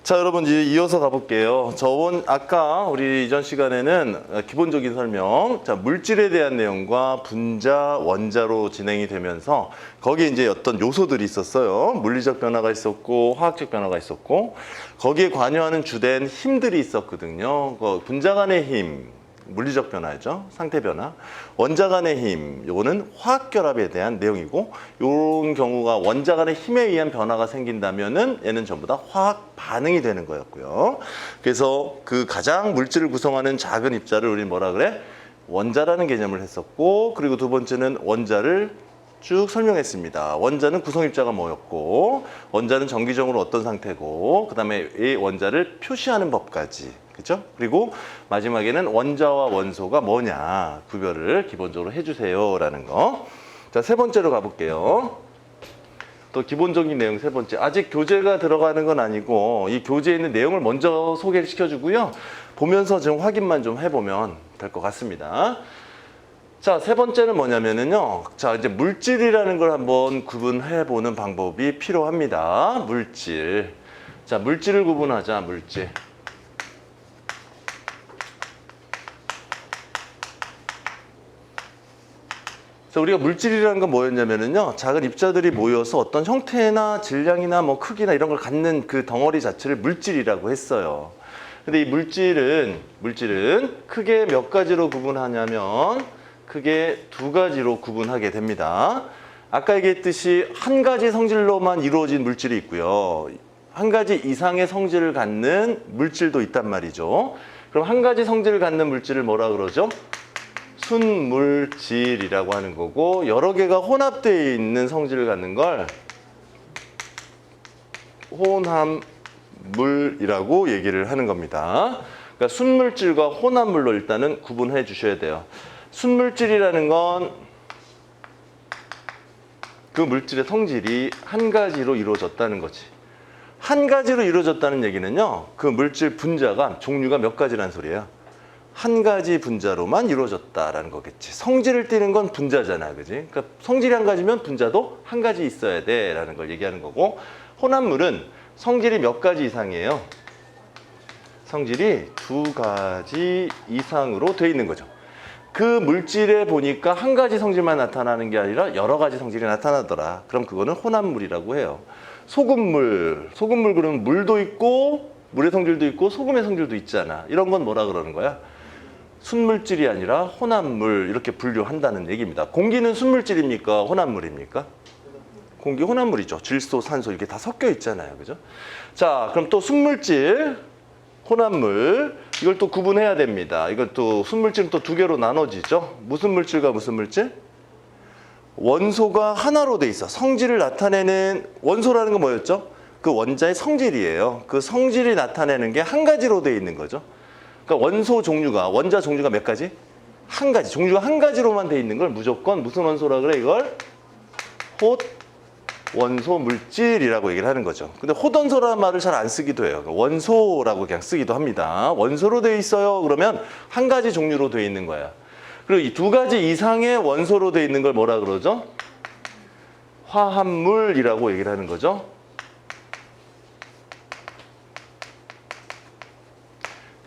자, 여러분 이제 이어서 가볼게요. 아까 우리 이전 시간에는 기본적인 설명, 자, 물질에 대한 내용과 분자, 원자로 진행이 되면서 거기에 이제 어떤 요소들이 있었어요. 물리적 변화가 있었고 화학적 변화가 있었고 거기에 관여하는 주된 힘들이 있었거든요. 분자 간의 힘, 물리적 변화죠. 상태 변화. 원자 간의 힘, 요거는 화학 결합에 대한 내용이고, 이런 경우가 원자 간의 힘에 의한 변화가 생긴다면은 얘는 전부 다 화학 반응이 되는 거였고요. 그래서 그 가장 물질을 구성하는 작은 입자를 우리 뭐라 그래? 원자라는 개념을 했었고, 그리고 두 번째는 원자를 쭉 설명했습니다. 원자는 구성입자가 뭐였고, 원자는 정기적으로 어떤 상태고, 그 다음에 이 원자를 표시하는 법까지. 그죠? 그리고 마지막에는 원자와 원소가 뭐냐 구별을 기본적으로 해주세요 라는 거. 자, 세 번째로 가볼게요. 또 기본적인 내용 세 번째. 아직 교재가 들어가는 건 아니고 이 교재에 있는 내용을 먼저 소개를 시켜주고요. 보면서 좀 확인만 좀 해보면 될 것 같습니다. 자, 세 번째는 뭐냐면은요. 자, 이제 물질이라는 걸 한번 구분해보는 방법이 필요합니다. 물질. 자, 물질을 구분하자, 물질. 우리가 물질이라는 건 뭐였냐면은요, 작은 입자들이 모여서 어떤 형태나 질량이나 뭐 크기나 이런 걸 갖는 그 덩어리 자체를 물질이라고 했어요. 근데 이 물질은 크게 몇 가지로 구분하냐면 크게 두 가지로 구분하게 됩니다. 아까 얘기했듯이 한 가지 성질로만 이루어진 물질이 있고요. 한 가지 이상의 성질을 갖는 물질도 있단 말이죠. 그럼 한 가지 성질을 갖는 물질을 뭐라 그러죠? 순물질이라고 하는 거고, 여러 개가 혼합되어 있는 성질을 갖는 걸 혼합물이라고 얘기를 하는 겁니다. 그러니까 순물질과 혼합물로 일단은 구분해 주셔야 돼요. 순물질이라는 건 그 물질의 성질이 한 가지로 이루어졌다는 거지. 한 가지로 이루어졌다는 얘기는요, 그 물질 분자가 종류가 몇 가지라는 소리예요. 한 가지 분자로만 이루어졌다라는 거겠지. 성질을 띠는 건 분자잖아, 그지? 그러니까 성질이 한 가지면 분자도 한 가지 있어야 돼라는 걸 얘기하는 거고, 혼합물은 성질이 몇 가지 이상이에요. 성질이 두 가지 이상으로 돼 있는 거죠. 그 물질에 보니까 한 가지 성질만 나타나는 게 아니라 여러 가지 성질이 나타나더라. 그럼 그거는 혼합물이라고 해요. 소금물 그러면 물도 있고 물의 성질도 있고 소금의 성질도 있잖아. 이런 건 뭐라 그러는 거야? 순물질이 아니라 혼합물, 이렇게 분류한다는 얘기입니다. 공기는 순물질입니까? 혼합물입니까? 공기 혼합물이죠. 질소, 산소 이렇게 다 섞여 있잖아요. 그죠? 자, 그럼 또 순물질, 혼합물, 이걸 또 구분해야 됩니다. 이걸 또 순물질은 또 두 개로 나눠지죠. 무슨 물질과 무슨 물질? 원소가 하나로 돼 있어. 성질을 나타내는, 원소라는 건 뭐였죠? 그 원자의 성질이에요. 그 성질이 나타내는 게 한 가지로 돼 있는 거죠. 그러니까 원자 종류가 몇 가지? 한 가지. 종류가 한 가지로만 돼 있는 걸 무조건 무슨 원소라 그래? 이걸 톳원소 물질이라고 얘기를 하는 거죠. 근데 톳원소라는 말을 잘 안 쓰기도 해요. 원소라고 그냥 쓰기도 합니다. 원소로 돼 있어요. 그러면 한 가지 종류로 돼 있는 거야. 그리고 이 두 가지 이상의 원소로 돼 있는 걸 뭐라 그러죠? 화합물이라고 얘기를 하는 거죠.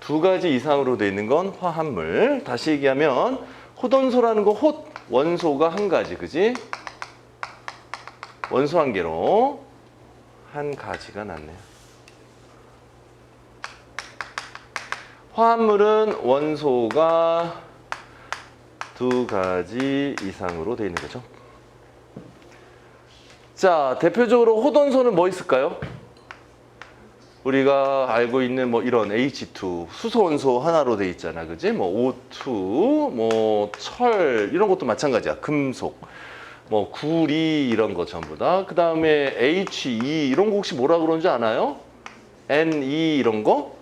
두 가지 이상으로 돼 있는 건 화합물. 다시 얘기하면 톳원소라는 거 원소가 한 가지, 그지? 원소 한 개로 한 가지가 났네요. 화합물은 원소가 두 가지 이상으로 돼 있는 거죠. 자, 대표적으로 톳원소는 뭐 있을까요? 우리가 알고 있는 뭐 이런 H2 수소원소 하나로 돼 있잖아, 그지? 뭐 O2, 뭐 철 이런 것도 마찬가지야. 금속, 뭐 구리 이런 거 전부 다. 그 다음에 HE 이런 거 혹시 뭐라 그러는지 아나요? NE 이런 거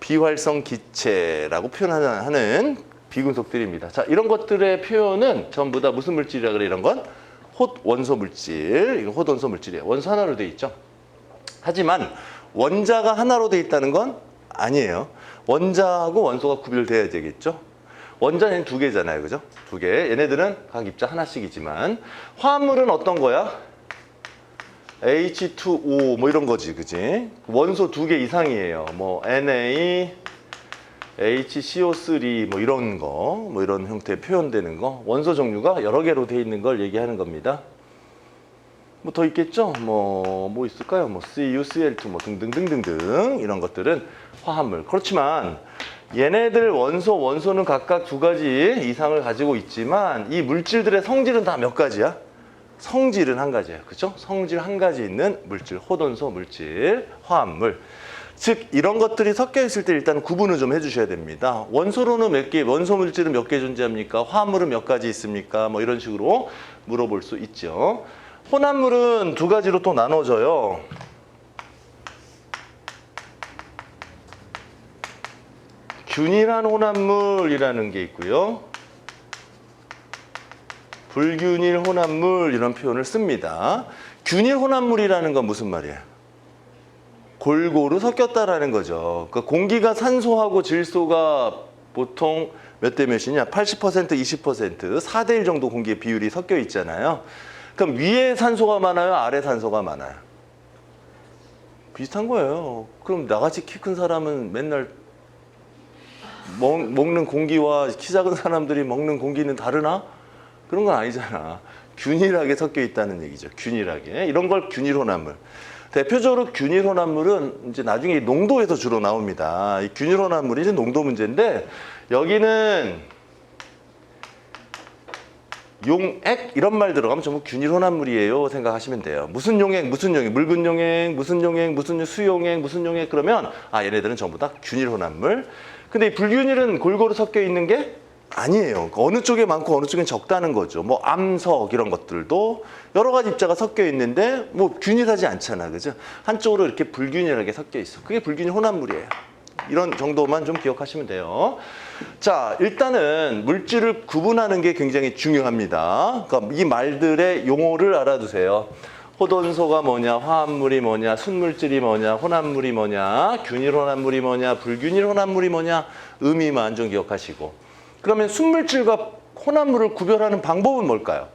비활성 기체라고 표현하는 비금속들입니다. 자, 이런 것들의 표현은 전부 다 무슨 물질이라 그래? 이런 건 톳원소 물질. 이거 톳원소 물질이에요. 원소 하나로 돼 있죠. 하지만 원자가 하나로 돼 있다는 건 아니에요. 원자하고 원소가 구별돼야 되겠죠. 원자는 두 개잖아요, 그죠? 두 개. 얘네들은 각 입자 하나씩이지만 화합물은 어떤 거야? H2O 뭐 이런 거지, 그지? 원소 2개 이상이에요. 뭐 Na, HCO3 뭐 이런 거, 뭐 이런 형태에 표현되는 거, 원소 종류가 여러 개로 되어 있는 걸 얘기하는 겁니다. 뭐 더 있겠죠? 뭐 있을까요? 뭐 Cu, Cl2 뭐 등등등등등 이런 것들은 화합물. 그렇지만 얘네들 원소는 각각 2가지 이상을 가지고 있지만 이 물질들의 성질은 다 몇 가지야? 성질은 한 가지예요. 그렇죠? 성질 한 가지 있는 물질, 호돈소 물질, 화합물. 즉 이런 것들이 섞여 있을 때 일단 구분을 좀 해주셔야 됩니다. 원소로는 몇 개, 원소 물질은 몇 개 존재합니까? 화합물은 몇 가지 있습니까? 뭐 이런 식으로 물어볼 수 있죠. 혼합물은 2가지로 또 나눠져요. 균일한 혼합물이라는 게 있고요. 불균일 혼합물 이런 표현을 씁니다. 균일 혼합물이라는 건 무슨 말이에요? 골고루 섞였다라는 거죠. 그러니까 공기가 산소하고 질소가 보통 몇 대 몇이냐? 80%, 20%, 4대 1 정도 공기의 비율이 섞여 있잖아요. 그럼 위에 산소가 많아요? 아래 산소가 많아요? 비슷한 거예요. 그럼 나같이 키 큰 사람은 맨날 먹는 공기와 키 작은 사람들이 먹는 공기는 다르나? 그런 건 아니잖아. 균일하게 섞여 있다는 얘기죠. 균일하게. 이런 걸 균일 혼합물. 대표적으로 균일 혼합물은 이제 나중에 농도에서 주로 나옵니다. 이 균일 혼합물이 이제 농도 문제인데 여기는 용액 이런 말 들어가면 전부 균일 혼합물이에요 생각하시면 돼요. 무슨 용액, 무슨 용액, 묽은 용액, 무슨 용액, 무슨 수용액, 무슨 용액 그러면 얘네들은 전부 다 균일 혼합물. 근데 이 불균일은 골고루 섞여 있는 게 아니에요. 어느 쪽에 많고 어느 쪽엔 적다는 거죠. 뭐 암석 이런 것들도 여러 가지 입자가 섞여 있는데 뭐 균일하지 않잖아, 그죠? 한쪽으로 이렇게 불균일하게 섞여 있어. 그게 불균일 혼합물이에요. 이런 정도만 좀 기억하시면 돼요. 자, 일단은 물질을 구분하는 게 굉장히 중요합니다. 그러니까 이 말들의 용어를 알아두세요. 호돈소가 뭐냐, 화합물이 뭐냐, 순물질이 뭐냐, 혼합물이 뭐냐, 균일 혼합물이 뭐냐, 불균일 혼합물이 뭐냐, 의미만 좀 기억하시고. 그러면 순물질과 혼합물을 구별하는 방법은 뭘까요?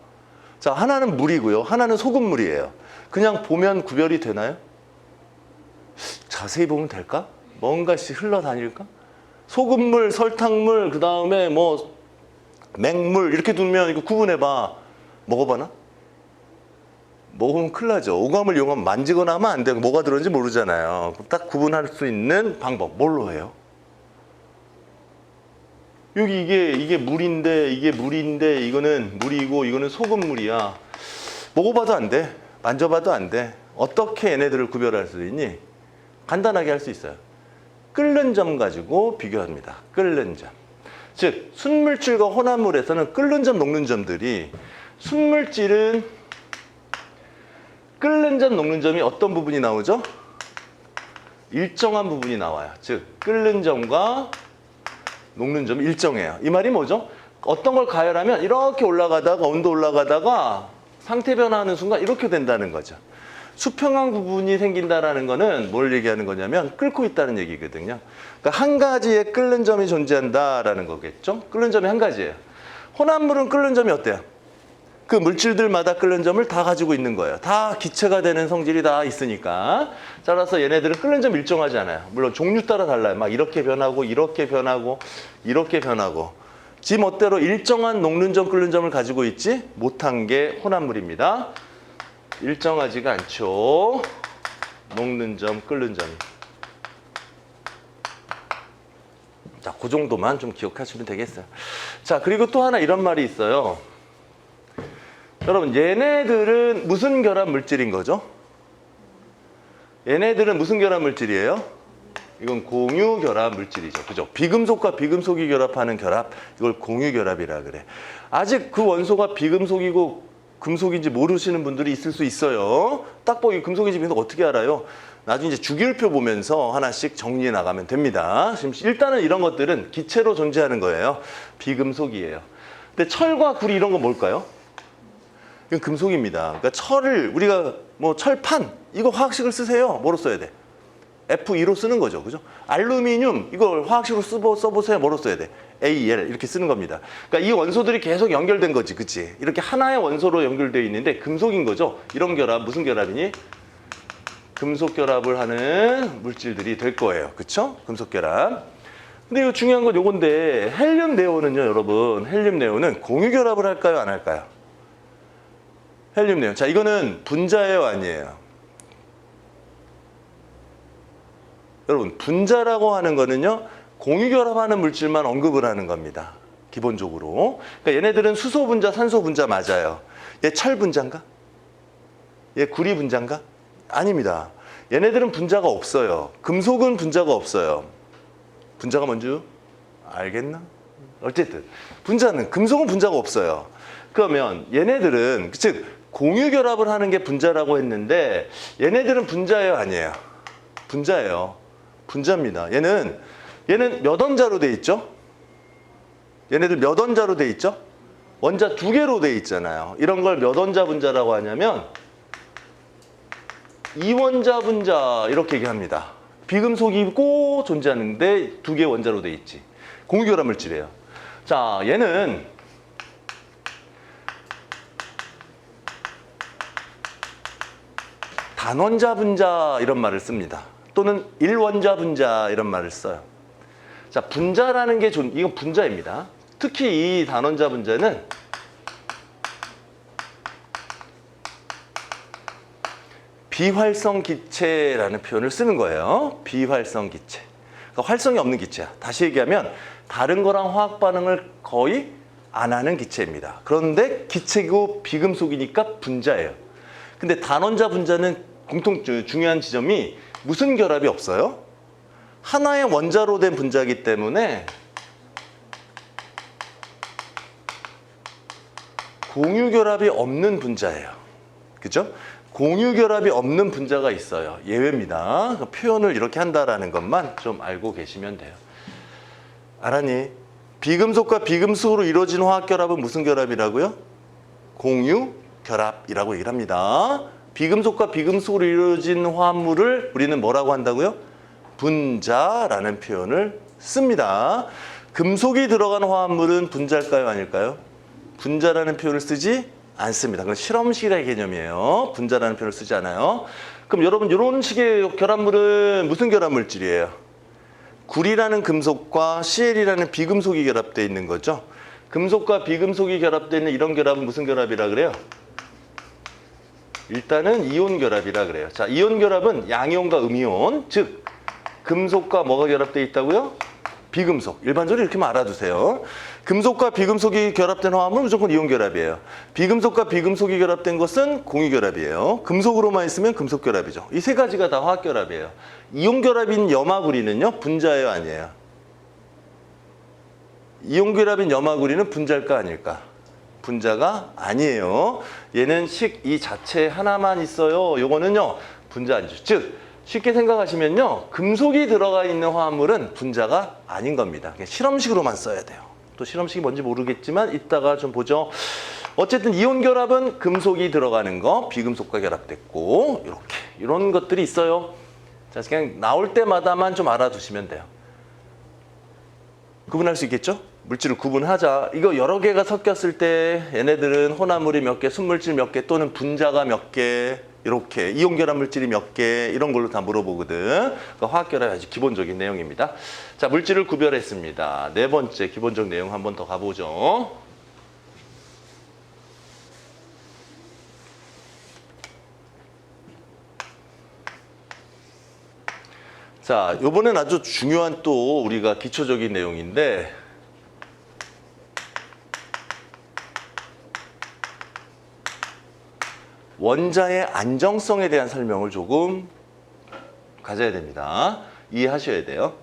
자, 하나는 물이고요. 하나는 소금물이에요. 그냥 보면 구별이 되나요? 자세히 보면 될까? 뭔가씩 흘러다닐까? 소금물, 설탕물, 그 다음에 뭐 맹물 이렇게 두면 이거 구분해봐. 먹어봐나? 먹으면 큰일 나죠. 오감을 이용하면 만지거나 하면 안 되고 뭐가 들어있는지 모르잖아요. 딱 구분할 수 있는 방법 뭘로 해요? 여기 이게 물인데 이게 물인데 이거는 물이고 이거는 소금물이야. 먹어봐도 안 돼. 만져봐도 안 돼. 어떻게 얘네들을 구별할 수 있니? 간단하게 할 수 있어요. 끓는 점 가지고 비교합니다. 끓는 점. 즉 순물질과 혼합물에서는 끓는 점, 녹는 점들이 순물질은 끓는 점, 녹는 점이 어떤 부분이 나오죠? 일정한 부분이 나와요. 즉 끓는 점과 녹는 점이 일정해요. 이 말이 뭐죠? 어떤 걸 가열하면 이렇게 올라가다가 온도 올라가다가 상태 변화하는 순간 이렇게 된다는 거죠. 수평한 부분이 생긴다는 거는 뭘 얘기하는 거냐면 끓고 있다는 얘기거든요. 그러니까 한 가지의 끓는 점이 존재한다라는 거겠죠. 끓는 점이 한 가지예요. 혼합물은 끓는 점이 어때요? 그 물질들마다 끓는 점을 다 가지고 있는 거예요. 다 기체가 되는 성질이 다 있으니까. 따라서 얘네들은 끓는 점 일정하지 않아요. 물론 종류 따라 달라요. 막 이렇게 변하고 이렇게 변하고 이렇게 변하고. 지 멋대로 일정한 녹는 점, 끓는 점을 가지고 있지 못한 게 혼합물입니다. 일정하지가 않죠. 녹는 점, 끓는 점이. 자, 그 정도만 좀 기억하시면 되겠어요. 자, 그리고 또 하나 이런 말이 있어요. 여러분, 얘네들은 무슨 결합 물질인 거죠? 얘네들은 무슨 결합 물질이에요? 이건 공유 결합 물질이죠. 그죠? 비금속과 비금속이 결합하는 결합, 이걸 공유 결합이라 그래. 아직 그 원소가 비금속이고 금속인지 모르시는 분들이 있을 수 있어요. 딱 보기 금속인지 비금속 어떻게 알아요? 나중에 이제 주기율표 보면서 하나씩 정리해 나가면 됩니다. 지금 일단은 이런 것들은 기체로 존재하는 거예요. 비금속이에요. 근데 철과 구리 이런 건 뭘까요? 이건 금속입니다. 그러니까 철을 우리가 뭐 철판 이거 화학식을 쓰세요. 뭐로 써야 돼? Fe2로 쓰는 거죠. 그죠? 알루미늄 이걸 화학식으로 써보세요. 뭐로 써야 돼? AL 이렇게 쓰는 겁니다. 그러니까 이 원소들이 계속 연결된 거지, 그치? 이렇게 하나의 원소로 연결되어 있는데 금속인 거죠. 이런 결합 무슨 결합이니? 금속 결합을 하는 물질들이 될 거예요. 그쵸? 금속 결합. 근데 이거 중요한 건 요건데 헬륨 네온은요, 여러분. 헬륨 네온은 공유 결합을 할까요, 안 할까요? 헬륨 네온. 자, 이거는 분자예요, 아니에요? 여러분, 분자라고 하는 거는요, 공유 결합하는 물질만 언급을 하는 겁니다. 기본적으로. 그러니까 얘네들은 수소 분자, 산소 분자 맞아요. 얘 철 분자인가? 얘 구리 분자인가? 아닙니다. 얘네들은 분자가 없어요. 금속은 분자가 없어요. 분자가 뭔지 알겠나? 어쨌든 분자는, 금속은 분자가 없어요. 그러면 얘네들은, 즉 공유 결합을 하는 게 분자라고 했는데 얘네들은 분자예요, 아니에요? 분자예요. 분자입니다. 얘는 몇 원자로 돼 있죠? 얘네들 몇 원자로 돼 있죠? 원자 2개로 돼 있잖아요. 이런 걸 몇 원자 분자라고 하냐면 2원자 분자 이렇게 얘기합니다. 비금속이 꼭 존재하는데 2개 원자로 돼 있지. 공유결합 물질이에요. 자, 얘는 단원자 분자 이런 말을 씁니다. 또는 1원자 분자 이런 말을 써요. 자, 분자라는 게 이건 분자입니다. 특히 이 단원자 분자는 비활성 기체라는 표현을 쓰는 거예요. 비활성 기체. 그러니까 활성이 없는 기체야. 다시 얘기하면 다른 거랑 화학 반응을 거의 안 하는 기체입니다. 그런데 기체고 비금속이니까 분자예요. 근데 단원자 분자는 중요한 지점이 무슨 결합이 없어요? 하나의 원자로 된 분자이기 때문에 공유 결합이 없는 분자예요. 그죠? 공유 결합이 없는 분자가 있어요. 예외입니다. 표현을 이렇게 한다라는 것만 좀 알고 계시면 돼요. 알았니? 비금속과 비금속으로 이루어진 화학 결합은 무슨 결합이라고요? 공유 결합이라고 얘기를 합니다. 비금속과 비금속으로 이루어진 화합물을 우리는 뭐라고 한다고요? 분자라는 표현을 씁니다. 금속이 들어간 화합물은 분자일까요, 아닐까요? 분자라는 표현을 쓰지 않습니다. 그건 실험식의 개념이에요. 분자라는 표현을 쓰지 않아요. 그럼 여러분, 이런 식의 결합물은 무슨 결합물질이에요? 구리라는 금속과 CL이라는 비금속이 결합되어 있는 거죠. 금속과 비금속이 결합되어 있는 이런 결합은 무슨 결합이라 그래요? 일단은 이온 결합이라 그래요. 자, 이온 결합은 양이온과 음이온, 즉 금속과 뭐가 결합되어 있다고요? 비금속. 일반적으로 이렇게만 알아두세요. 금속과 비금속이 결합된 화합은 무조건 이온 결합이에요. 비금속과 비금속이 결합된 것은 공유 결합이에요. 금속으로만 있으면 금속 결합이죠. 이 세 가지가 다 화학 결합이에요. 이온 결합인 염화구리는요, 분자예요, 아니에요? 이온 결합인 염화구리는 분자일까, 아닐까? 분자가 아니에요. 얘는 식 이 자체 하나만 있어요. 요거는요, 분자 아니죠. 즉 쉽게 생각하시면요, 금속이 들어가 있는 화합물은 분자가 아닌 겁니다. 그냥 실험식으로만 써야 돼요. 또 실험식이 뭔지 모르겠지만 이따가 좀 보죠. 어쨌든 이온 결합은 금속이 들어가는 거, 비금속과 결합됐고 이렇게 이런 것들이 있어요. 자, 그냥 나올 때마다만 좀 알아두시면 돼요. 구분할 수 있겠죠? 물질을 구분하자. 이거 여러 개가 섞였을 때 얘네들은 혼합물이 몇 개, 순물질 몇 개, 또는 분자가 몇 개, 이렇게 이온 결합 물질이 몇 개, 이런 걸로 다 물어보거든. 그러니까 화학 결합이 아주 기본적인 내용입니다. 자, 물질을 구별했습니다. 네 번째 기본적 내용 한 번 더 가보죠. 자, 요번엔 아주 중요한 또 우리가 기초적인 내용인데, 원자의 안정성에 대한 설명을 조금 가져야 됩니다. 이해하셔야 돼요.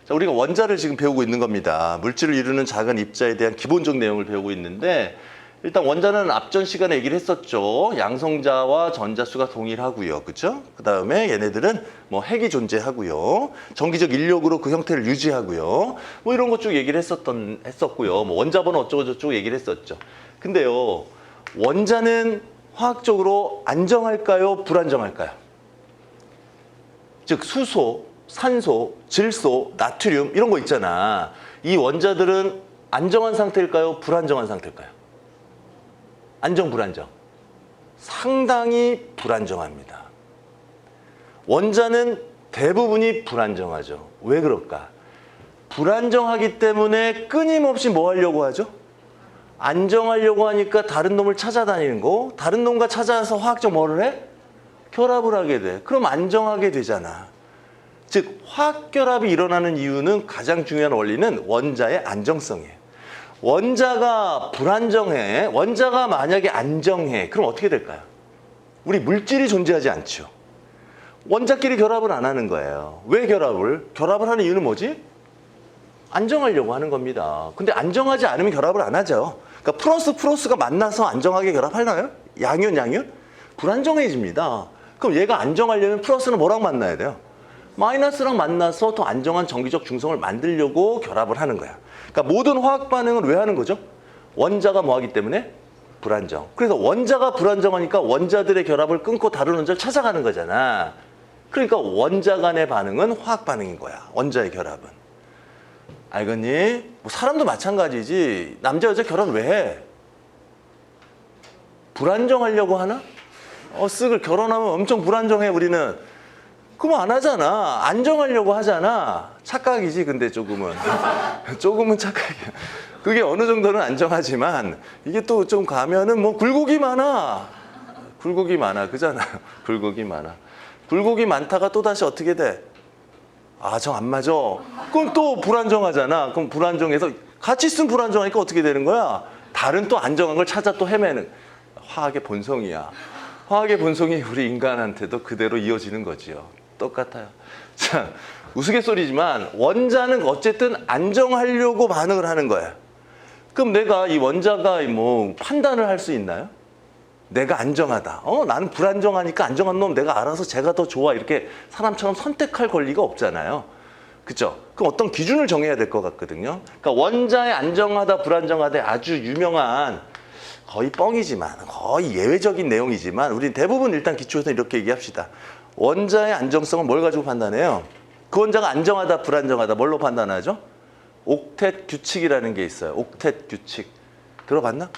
자, 우리가 원자를 지금 배우고 있는 겁니다. 물질을 이루는 작은 입자에 대한 기본적 내용을 배우고 있는데, 일단 원자는 앞전 시간에 얘기를 했었죠. 양성자와 전자수가 동일하고요. 그렇죠? 그 다음에 얘네들은 뭐 핵이 존재하고요. 전기적 인력으로 그 형태를 유지하고요. 뭐 이런 것 쭉 얘기를 했었고요. 뭐 원자번호 어쩌고 저쩌고 얘기를 했었죠. 근데요, 원자는 화학적으로 안정할까요? 불안정할까요? 즉 수소, 산소, 질소, 나트륨 이런 거 있잖아. 이 원자들은 안정한 상태일까요? 불안정한 상태일까요? 안정, 불안정. 상당히 불안정합니다. 원자는 대부분이 불안정하죠. 왜 그럴까? 불안정하기 때문에 끊임없이 뭐 하려고 하죠? 안정하려고 하니까 다른 놈을 찾아다니는 거, 다른 놈과 찾아서 화학적 뭐를 해? 결합을 하게 돼. 그럼 안정하게 되잖아. 즉 화학결합이 일어나는 이유는 가장 중요한 원리는 원자의 안정성이에요. 원자가 불안정해, 원자가 만약에 안정해, 그럼 어떻게 될까요? 우리 물질이 존재하지 않죠. 원자끼리 결합을 안 하는 거예요. 왜 결합을? 결합을 하는 이유는 뭐지? 안정하려고 하는 겁니다. 근데 안정하지 않으면 결합을 안 하죠. 그러니까 플러스가 만나서 안정하게 결합하나요? 양윤? 불안정해집니다. 그럼 얘가 안정하려면 플러스는 뭐랑 만나야 돼요? 마이너스랑 만나서 더 안정한 전기적 중성을 만들려고 결합을 하는 거야. 그러니까 모든 화학 반응은 왜 하는 거죠? 원자가 뭐 하기 때문에? 불안정. 그래서 원자가 불안정하니까 원자들의 결합을 끊고 다른 원자를 찾아가는 거잖아. 그러니까 원자 간의 반응은 화학 반응인 거야. 원자의 결합은. 알겠니? 뭐 사람도 마찬가지지. 남자 여자 결혼 왜 해? 불안정하려고 하나? 쓱을 결혼하면 엄청 불안정해 우리는. 그럼 안 하잖아. 안정하려고 하잖아. 착각이지 근데 조금은. 조금은 착각이야. 그게 어느 정도는 안정하지만 이게 또 좀 가면은 뭐 굴곡이 많아. 그잖아요. 굴곡이 많아. 굴곡이 많다가 또다시 어떻게 돼? 아, 정 안 맞아. 그럼 또 불안정하잖아. 그럼 불안정해서 같이 있으면 불안정하니까 어떻게 되는 거야? 다른 또 안정한 걸 찾아 또 헤매는. 화학의 본성이야. 화학의 본성이 우리 인간한테도 그대로 이어지는 거지요. 똑같아요. 자, 우스갯소리지만 원자는 어쨌든 안정하려고 반응을 하는 거야. 그럼 내가 이 원자가 뭐 판단을 할 수 있나요? 내가 안정하다. 나는 불안정하니까 안정한 놈 내가 알아서 제가 더 좋아. 이렇게 사람처럼 선택할 권리가 없잖아요. 그죠? 그럼 어떤 기준을 정해야 될 것 같거든요. 그러니까 원자의 안정하다, 불안정하다 아주 유명한 거의 뻥이지만 거의 예외적인 내용이지만 우리는 대부분 일단 기초에서 이렇게 얘기합시다. 원자의 안정성은 뭘 가지고 판단해요? 그 원자가 안정하다, 불안정하다 뭘로 판단하죠? 옥텟 규칙이라는 게 있어요. 옥텟 규칙. 들어봤나?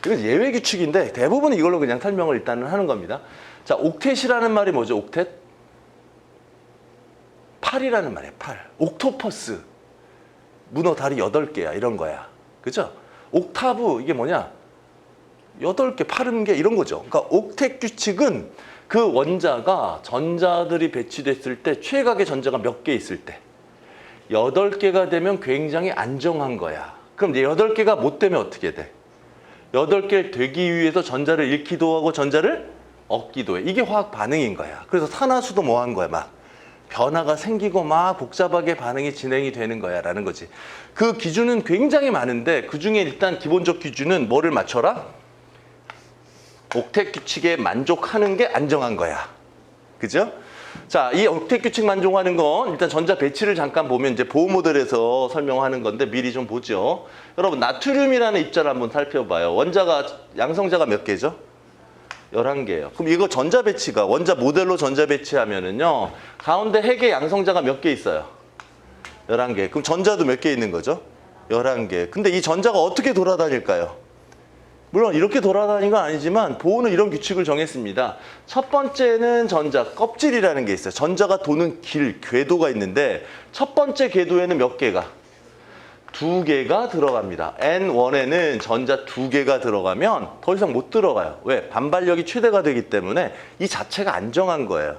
이건 예외 규칙인데 대부분 이걸로 그냥 설명을 일단은 하는 겁니다. 자, 옥텟이라는 말이 뭐죠? 옥텟? 8이라는 말이에요. 8. 옥토퍼스. 문어 다리 8개야. 이런 거야. 그죠? 옥타브 이게 뭐냐? 8개, 80개 이런 거죠. 그러니까 옥텟 규칙은 그 원자가 전자들이 배치됐을 때 최악의 전자가 몇 개 있을 때 8개가 되면 굉장히 안정한 거야. 그럼 8개가 못 되면 어떻게 돼? 8개 되기 위해서 전자를 잃기도 하고 전자를 얻기도 해. 이게 화학 반응인 거야. 그래서 산화수도 뭐 한 거야? 막 변화가 생기고 막 복잡하게 반응이 진행이 되는 거야 라는 거지. 그 기준은 굉장히 많은데 그중에 일단 기본적 기준은 뭐를 맞춰라? 옥텟 규칙에 만족하는 게 안정한 거야. 그죠? 자, 이 옥텟 규칙 만족하는 건 일단 전자 배치를 잠깐 보면 이제 보호 모델에서 설명하는 건데 미리 좀 보죠. 여러분 나트륨이라는 입자를 한번 살펴봐요. 원자가 양성자가 몇 개죠? 11개예요. 그럼 이거 전자 배치가 원자 모델로 전자 배치하면은요. 가운데 핵의 양성자가 몇 개 있어요? 11개. 그럼 전자도 몇 개 있는 거죠? 11개. 근데 이 전자가 어떻게 돌아다닐까요? 물론 이렇게 돌아다니는 건 아니지만 보호는 이런 규칙을 정했습니다. 첫 번째는 전자 껍질이라는 게 있어요. 전자가 도는 길, 궤도가 있는데 첫 번째 궤도에는 몇 개가? 2개가 들어갑니다. N1에는 전자 2개가 들어가면 더 이상 못 들어가요. 왜? 반발력이 최대가 되기 때문에 이 자체가 안정한 거예요.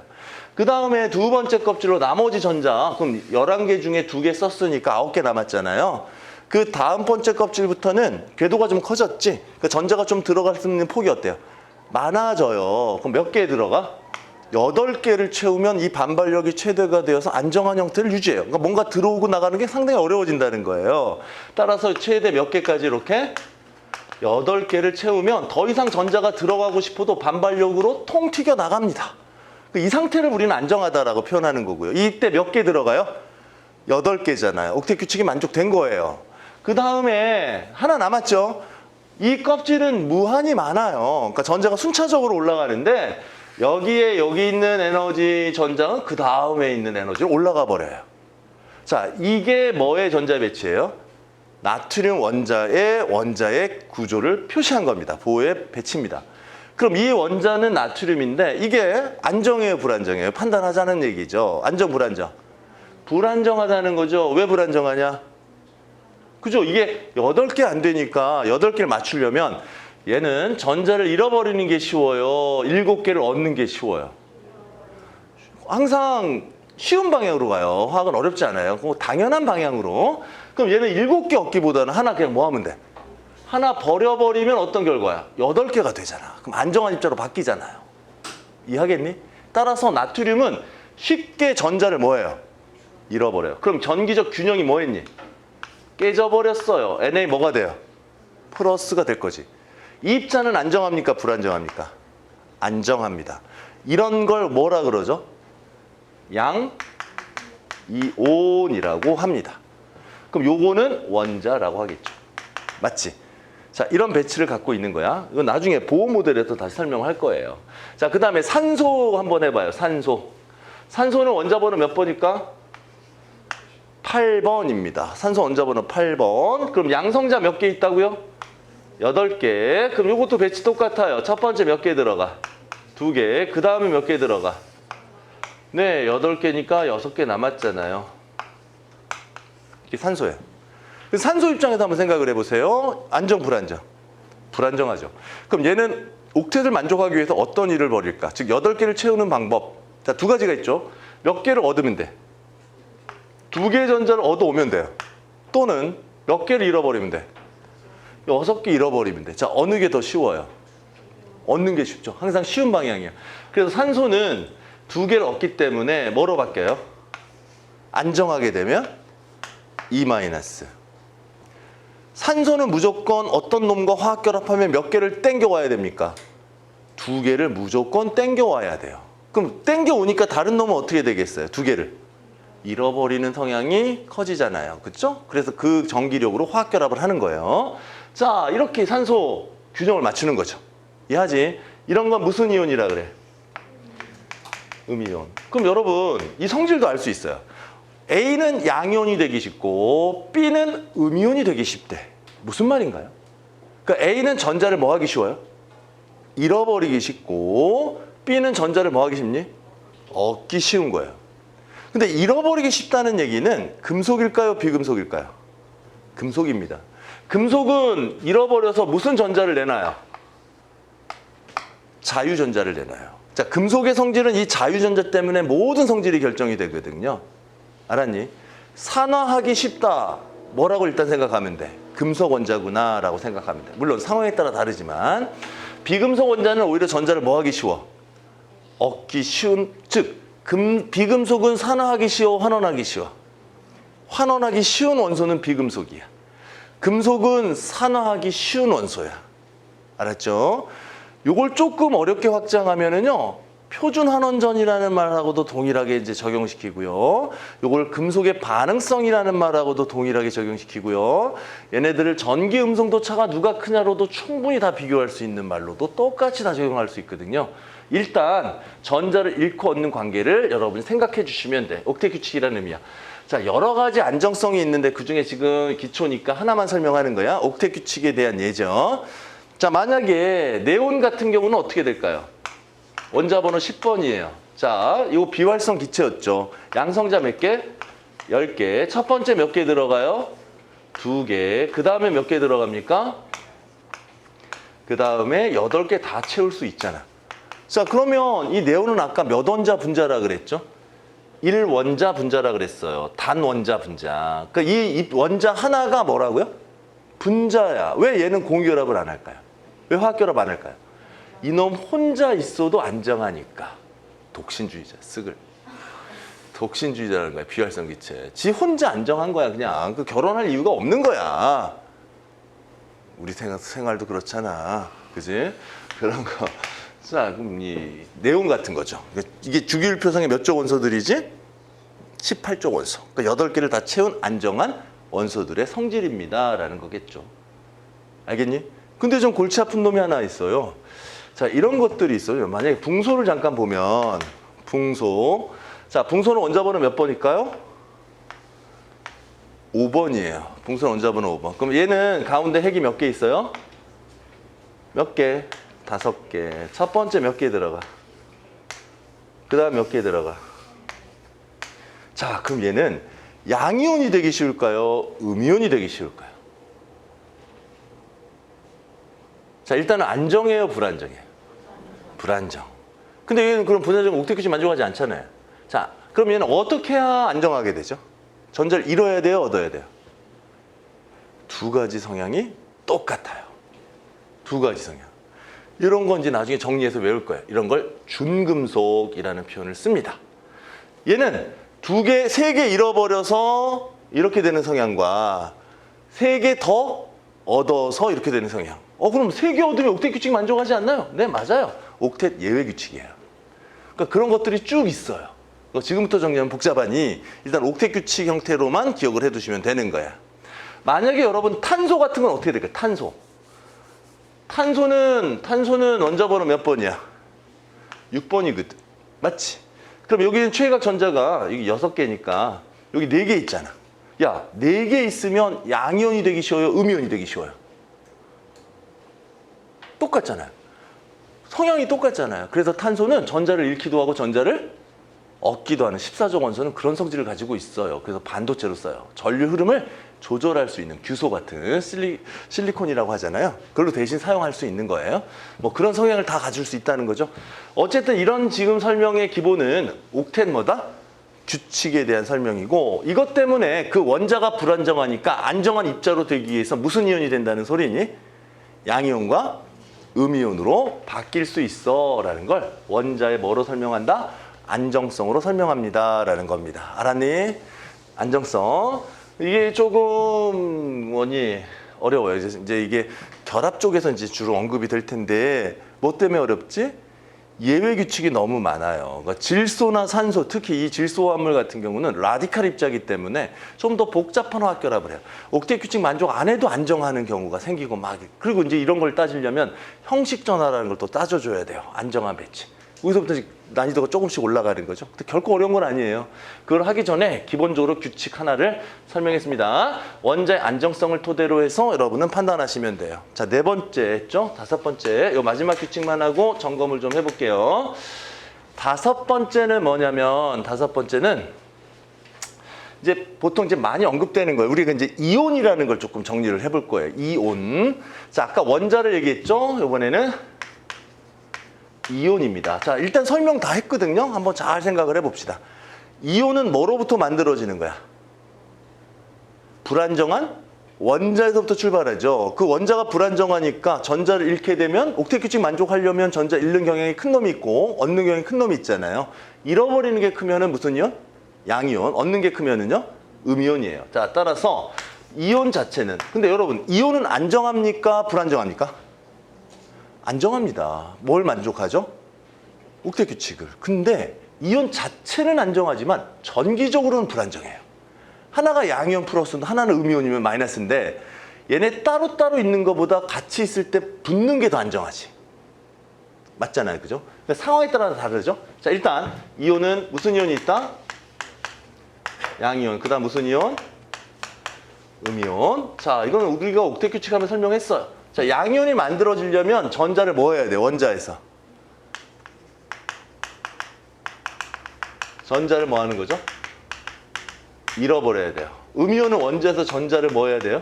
그 다음에 두 번째 껍질로 나머지 전자, 그럼 11개 중에 2개 썼으니까 9개 남았잖아요. 그 다음 번째 껍질부터는 궤도가 좀 커졌지? 그 전자가 좀 들어갈 수 있는 폭이 어때요? 많아져요. 그럼 몇 개 들어가? 8개를 채우면 이 반발력이 최대가 되어서 안정한 형태를 유지해요. 그러니까 뭔가 들어오고 나가는 게 상당히 어려워진다는 거예요. 따라서 최대 몇 개까지 이렇게? 8개를 채우면 더 이상 전자가 들어가고 싶어도 반발력으로 통 튀겨 나갑니다. 이 상태를 우리는 안정하다라고 표현하는 거고요. 이때 몇 개 들어가요? 8개잖아요. 옥텟 규칙이 만족된 거예요. 그 다음에 하나 남았죠. 이 껍질은 무한히 많아요. 그러니까 전자가 순차적으로 올라가는데 여기에 여기 있는 에너지 전장은 그 다음에 있는 에너지로 올라가 버려요. 자, 이게 뭐의 전자 배치예요? 나트륨 원자의 구조를 표시한 겁니다. 보호의 배치입니다. 그럼 이 원자는 나트륨인데 이게 안정해요, 불안정해요? 판단하자는 얘기죠. 안정, 불안정. 불안정하다는 거죠. 왜 불안정하냐? 그죠? 이게 8개 안 되니까 8개를 맞추려면 얘는 전자를 잃어버리는 게 쉬워요? 7개를 얻는 게 쉬워요? 항상 쉬운 방향으로 가요. 화학은 어렵지 않아요. 당연한 방향으로. 그럼 얘는 7개 얻기보다는 하나 그냥 뭐 하면 돼? 하나 버려버리면 어떤 결과야? 8개가 되잖아. 그럼 안정한 입자로 바뀌잖아요. 이해하겠니? 따라서 나트륨은 쉽게 전자를 뭐해요? 잃어버려요. 그럼 전기적 균형이 뭐했니? 깨져버렸어요. Na 뭐가 돼요? 플러스가 될 거지. 이 입자는 안정합니까? 불안정합니까? 안정합니다. 이런 걸 뭐라 그러죠? 양이온이라고 합니다. 그럼 요거는 원자라고 하겠죠. 맞지? 자, 이런 배치를 갖고 있는 거야. 이건 나중에 보호 모델에서 다시 설명할 거예요. 자, 그 다음에 산소 한번 해봐요. 산소. 산소는 원자번호 몇 번일까? 8번입니다. 산소 원자번호 8번. 그럼 양성자 몇 개 있다고요? 8개. 그럼 이것도 배치 똑같아요. 첫 번째 몇 개 들어가? 2개. 그 다음에 몇 개 들어가? 네, 8개니까 6개 남았잖아요. 이게 산소예요. 산소 입장에서 한번 생각을 해보세요. 안정, 불안정? 불안정하죠. 그럼 얘는 옥텟을 만족하기 위해서 어떤 일을 벌일까? 즉 8개를 채우는 방법. 자, 2가지가 있죠. 몇 개를 얻으면 돼? 2개의 전자를 얻어오면 돼요. 또는 몇 개를 잃어버리면 돼? 6개 잃어버리면 돼. 자, 어느 게 더 쉬워요? 얻는 게 쉽죠. 항상 쉬운 방향이야. 그래서 산소는 2개를 얻기 때문에 뭐로 바뀌어요? 안정하게 되면 E-. 산소는 무조건 어떤 놈과 화학 결합하면 몇 개를 땡겨와야 됩니까? 2개를 무조건 땡겨와야 돼요. 그럼 땡겨오니까 다른 놈은 어떻게 되겠어요? 2개를 잃어버리는 성향이 커지잖아요. 그렇죠? 그래서 그 전기력으로 화학 결합을 하는 거예요. 자, 이렇게 산소 균형을 맞추는 거죠. 이해하지? 이런 건 무슨 이온이라 그래? 음이온. 그럼 여러분 이 성질도 알 수 있어요. A는 양이온이 되기 쉽고 B는 음이온이 되기 쉽대. 무슨 말인가요? 그러니까 A는 전자를 뭐 하기 쉬워요? 잃어버리기 쉽고 B는 전자를 뭐 하기 쉽니? 얻기 쉬운 거예요. 근데 잃어버리기 쉽다는 얘기는 금속일까요? 비금속일까요? 금속입니다. 금속은 잃어버려서 무슨 전자를 내놔요? 자유전자를 내놔요. 자, 금속의 성질은 이 자유전자 때문에 모든 성질이 결정이 되거든요. 알았니? 산화하기 쉽다. 뭐라고 일단 생각하면 돼? 금속 원자구나 라고 생각하면 돼. 물론 상황에 따라 다르지만 비금속 원자는 오히려 전자를 뭐 하기 쉬워? 얻기 쉬운, 즉 비금속은 산화하기 쉬워, 환원하기 쉬워? 환원하기 쉬운 원소는 비금속이야. 금속은 산화하기 쉬운 원소야. 알았죠? 요걸 조금 어렵게 확장하면은요, 표준 환원전이라는 말하고도 동일하게 이제 적용시키고요. 요걸 금속의 반응성이라는 말하고도 동일하게 적용시키고요. 얘네들을 전기 음성도 차가 누가 크냐로도 충분히 다 비교할 수 있는 말로도 똑같이 다 적용할 수 있거든요. 일단 전자를 잃고 얻는 관계를 여러분이 생각해 주시면 돼. 옥텟 규칙이라는 의미야. 자, 여러 가지 안정성이 있는데 그중에 지금 기초니까 하나만 설명하는 거야. 옥텟 규칙에 대한 예죠. 자, 만약에 네온 같은 경우는 어떻게 될까요? 원자 번호 10번이에요. 자, 이거 비활성 기체였죠. 양성자 몇 개? 10개. 첫 번째 몇 개 들어가요? 2개. 그 다음에 몇 개 들어갑니까? 그 다음에 8개 다 채울 수 있잖아. 자, 그러면 이 네온은 아까 몇 원자 분자라 그랬죠? 1원자 분자라 그랬어요. 단원자 분자. 그러니까 이 원자 하나가 뭐라고요? 분자야. 왜 얘는 공유결합을 안 할까요? 왜 화학결합 안 할까요? 이놈 혼자 있어도 안정하니까. 독신주의자, 쓰글. 독신주의자라는 거야, 비활성 기체. 지 혼자 안정한 거야, 그냥. 그 결혼할 이유가 없는 거야. 우리 생활도 그렇잖아. 그지? 그런 거. 자, 그럼 이 네온 같은 거죠. 이게 주기율표상의 몇 쪽 원소들이지? 18쪽 원소. 그러니까 8개를 다 채운 안정한 원소들의 성질입니다. 라는 거겠죠. 알겠니? 근데 좀 골치 아픈 놈이 하나 있어요. 자, 이런 것들이 있어요. 만약에 붕소를 잠깐 보면 붕소. 자, 붕소는 원자번호 몇 번일까요? 5번이에요. 붕소는 원자번호 5번. 그럼 얘는 가운데 핵이 몇 개 있어요? 몇 개? 5개. 첫 번째 몇 개 들어가? 그 다음 몇 개 들어가? 자, 그럼 얘는 양이온이 되기 쉬울까요? 음이온이 되기 쉬울까요? 자, 일단은 안정해요, 불안정해요? 불안정. 근데 얘는 그럼 분자적 옥텟 규칙 만족하지 않잖아요. 자, 그럼 얘는 어떻게 해야 안정하게 되죠? 전자를 잃어야 돼요, 얻어야 돼요? 두 가지 성향이 똑같아요. 두 가지 성향. 이런 건 이제 나중에 정리해서 외울 거예요. 이런 걸 준금속이라는 표현을 씁니다. 얘는 두 개, 세 개 잃어버려서 이렇게 되는 성향과 세 개 더 얻어서 이렇게 되는 성향. 그럼 세 개 얻으면 옥텟 규칙 만족하지 않나요? 네, 맞아요. 옥텟 예외 규칙이에요. 그러니까 그런 것들이 쭉 있어요. 지금부터 정리하면 복잡하니 일단 옥텟 규칙 형태로만 기억을 해두시면 되는 거야. 만약에 여러분 탄소 같은 건 어떻게 될까요? 탄소는 원자번호 몇 번이야? 6번이거든. 맞지? 그럼 여기는 최외각 전자가 여기 6개니까 여기 4개 있잖아. 야, 4개 있으면 양이온이 되기 쉬워요? 음이온이 되기 쉬워요? 똑같잖아요. 성향이 똑같잖아요. 그래서 탄소는 전자를 잃기도 하고 전자를 얻기도 하는 14적 원소는 그런 성질을 가지고 있어요. 그래서 반도체로 써요. 전류 흐름을 조절할 수 있는 규소 같은 실리콘이라고 하잖아요. 그걸로 대신 사용할 수 있는 거예요. 뭐 그런 성향을 다 가질 수 있다는 거죠. 어쨌든 이런 지금 설명의 기본은 옥텟 뭐다? 규칙에 대한 설명이고, 이것 때문에 그 원자가 불안정하니까 안정한 입자로 되기 위해서 무슨 이온이 된다는 소리니? 양이온과 음이온으로 바뀔 수 있어 라는 걸 원자의 뭐로 설명한다? 안정성으로 설명합니다 라는 겁니다. 알았니? 안정성. 이게 조금 어려워요. 이제 이게 결합 쪽에서 이제 주로 언급이 될 텐데, 뭐 때문에 어렵지? 예외 규칙이 너무 많아요. 그러니까 질소나 산소, 특히 이 질소 화물 같은 경우는 라디칼 입자이기 때문에 좀 더 복잡한 화학 결합을 해요. 옥텟 규칙 만족 안 해도 안정하는 경우가 생기고 막. 그리고 이제 이런 걸 따지려면 형식 전화라는 걸 또 따져줘야 돼요. 안정한 배치. 여기서부터 난이도가 조금씩 올라가는 거죠. 근데 결코 어려운 건 아니에요. 그걸 하기 전에 기본적으로 규칙 하나를 설명했습니다. 원자의 안정성을 토대로 해서 여러분은 판단하시면 돼요. 자, 4번째 했죠? 5번째. 요 마지막 규칙만 하고 점검을 좀 해볼게요. 5번째는 뭐냐면, 5번째는 이제 보통 이제 많이 언급되는 거예요. 우리가 이제 이온이라는 걸 조금 정리를 해볼 거예요. 이온. 자, 아까 원자를 얘기했죠? 이번에는 이온입니다. 자, 일단 설명 다 했거든요. 한번 잘 생각을 해봅시다. 이온은 뭐로부터 만들어지는 거야? 불안정한 원자에서부터 출발하죠. 그 원자가 불안정하니까 전자를 잃게 되면 옥텟 규칙 만족하려면 전자 잃는 경향이 큰 놈이 있고 얻는 경향이 큰 놈이 있잖아요. 잃어버리는 게 크면은 무슨 이온? 양이온. 얻는 게 크면은요? 음이온이에요. 자, 따라서 이온 자체는, 근데 여러분 이온은 안정합니까? 불안정합니까? 안정합니다. 뭘 만족하죠? 옥텟 규칙을. 근데 이온 자체는 안정하지만 전기적으로는 불안정해요. 하나가 양이온 플러스 하나는 음이온이면 마이너스인데, 얘네 따로따로 있는 것보다 같이 있을 때 붙는 게 더 안정하지. 맞잖아요. 그죠? 그러니까 상황에 따라 다르죠? 자, 일단 이온은 무슨 이온이 있다? 양이온. 그 다음 무슨 이온? 음이온. 자, 이거는 우리가 옥텟 규칙 하면 설명했어요. 자, 양이온이 만들어지려면 전자를 뭐 해야 돼? 원자에서. 전자를 뭐 하는 거죠? 잃어버려야 돼요. 음이온은 원자에서 전자를 뭐 해야 돼요?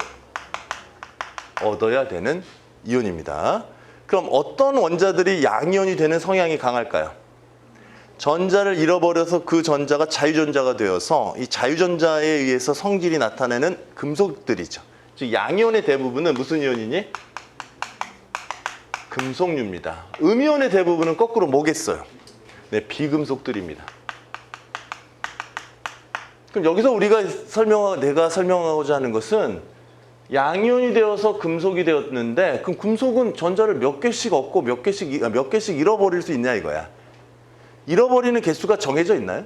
얻어야 되는 이온입니다. 그럼 어떤 원자들이 양이온이 되는 성향이 강할까요? 전자를 잃어버려서 그 전자가 자유전자가 되어서 이 자유전자에 의해서 성질이 나타내는 금속들이죠. 즉 양이온의 대부분은 무슨 이온이니? 금속류입니다. 음이온의 대부분은 거꾸로 뭐겠어요? 네, 비금속들입니다. 그럼 여기서 내가 설명하고자 하는 것은 양이온이 되어서 금속이 되었는데, 그럼 금속은 전자를 몇 개씩 얻고 몇 개씩 잃어버릴 수 있냐 이거야. 잃어버리는 개수가 정해져 있나요?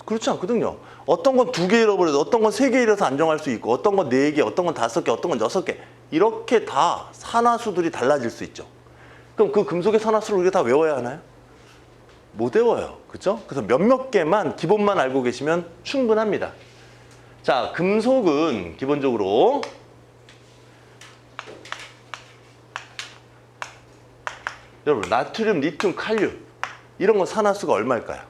그렇지 않거든요. 어떤 건 2개 잃어버려도 어떤 건 3개 잃어서 안정할 수 있고, 어떤 건 4개, 어떤 건 5개, 어떤 건 6개, 이렇게 다 산화수들이 달라질 수 있죠. 그럼 그 금속의 산화수를 우리가 다 외워야 하나요? 못 외워요. 그죠? 그래서 몇몇 개만 기본만 알고 계시면 충분합니다. 자, 금속은 기본적으로 여러분 나트륨, 리튬, 칼륨 이런 거 산화수가 얼마일까요?